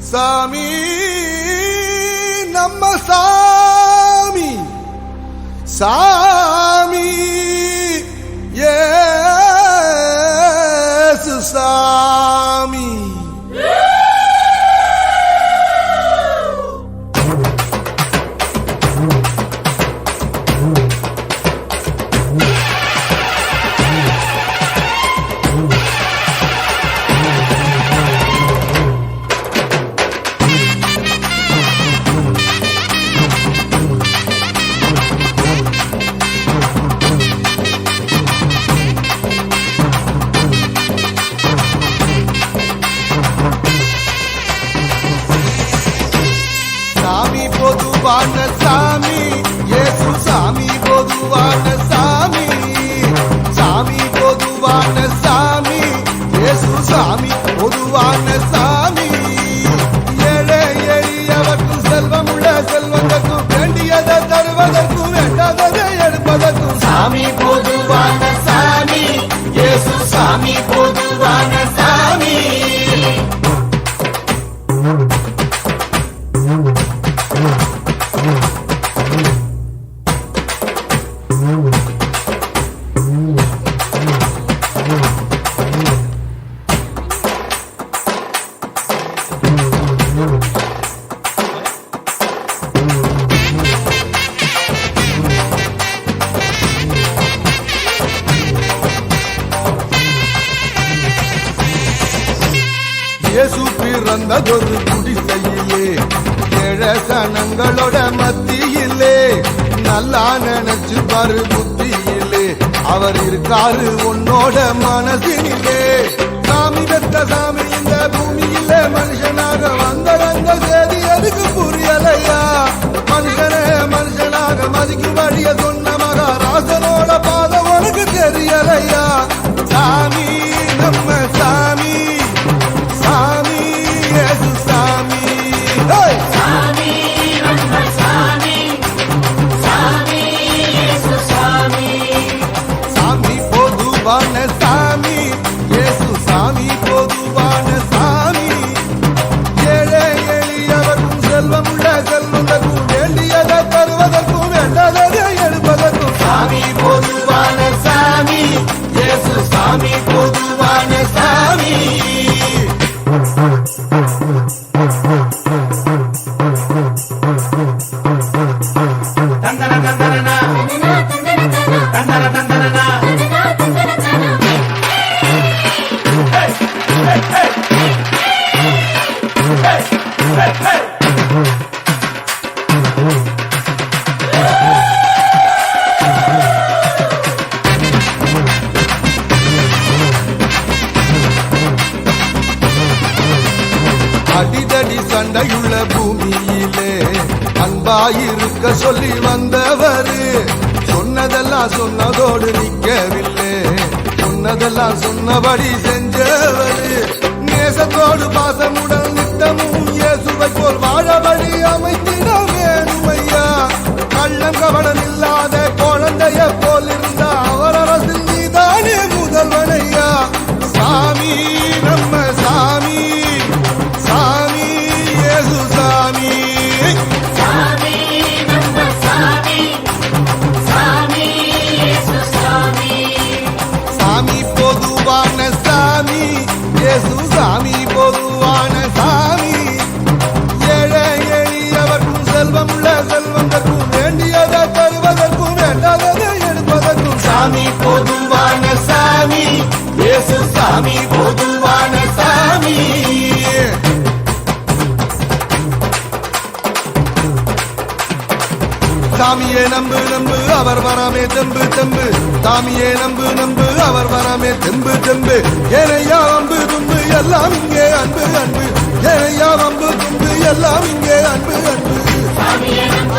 சாமி நம்ம சாமி சாமி ஏசு சாமி பொதுவான சாமி இயேசு சாமி பொதுவான சாமி சாமி பொதுவான சாமி இயேசு சாமி பொதுவான சாமி ஏழை எளியவர்க்கும் செல்வம் உள்ள செல்வதற்கும் வேண்டியதை தருவதற்கும் வேண்டாததை எடுப்பதற்கும் சாமி பொதுவான சாமி இயேசு சாமி பொதுவான சாமி இயேசு பிறந்ததொரு குடிசையிலே ஏழை சனங்களோட மத்தியிலே நல்லா நினைச்சு பாரு புத்தியிலே அவர் இருக்காரு உன்னோட மனசினிலே சாமி பெத்த சாமி இந்த பூமியில மனுஷனாக வந்தவங்க செய்தி எதுக்கு புரியலையா மனுஷனே மனுஷனாக மதிக்கும் வழிய சொன்ன மகாராசனோட பாதை உனக்கு தெரியலையா சாமி நம்ம சாமி சாமி இயேசு சாமி சாமி நம்ம சாமி சாமி இயேசு சாமி சாமி பொதுவான சாமி இயேசு சாமி பொதுவான சாமி ஏழை எளியவர்க்கும் செல்வம் உள்ள செல்வதற்கும் வேண்டியதை தருவதற்கும் வேண்டாததை எடுப்பதற்கும் சாமி பொதுவான சாமி இயேசு சாமி பொதுவான சாமி தந்தன தந்தனா தந்தன தந்தனா அடிதடி சண்டையுள்ள பூமியிலே அன்பாயிருக்க சொல்லி வந்தவரு சொன்னதெல்லாம் சொன்னதோடு நிற்கவில்லை சொன்னதெல்லாம் சொன்னபடி செஞ்சவரு நேசத்தோடு பாசமுடன் நித்தமும் இயேசுவை போல் வாழபடி அமைத்திட வேணுமையா கள்ளம் கவனம் இல்லாத குழந்தைய போல் இருந்த அவர் அரசில் நீதானே முதல்வனையா சாமி நம்ம சாமி சாமி இயேசு சாமி சாமி நம்ம சாமி சாமி இயேசு சாமி சாமி பொதுவான சாமி இயேசு சாமி பொதுவான சாமி ஏழை எளியவர்க்கும் செல்வம் உள்ள செல்வதற்கும் வேண்டியதை தருவதற்கும் வேண்டாததை எடுப்பதற்கும் சாமி பொதுவான சாமி இயேசு சாமி பொதுவான சாமி சாமியே நம்பு நம்பு அவர் வராமே தெம்பு தெம்பு சாமியே நம்பு நம்பு அவர் வராமே தெம்பு தெம்பு ஏனையா அம்பு தும்பு எல்லாம் இங்கே அன்பு அன்பு ஏனையா அம்பு தும்பு எல்லாம் இங்கே அன்பு அன்பு சாமியே நம்ம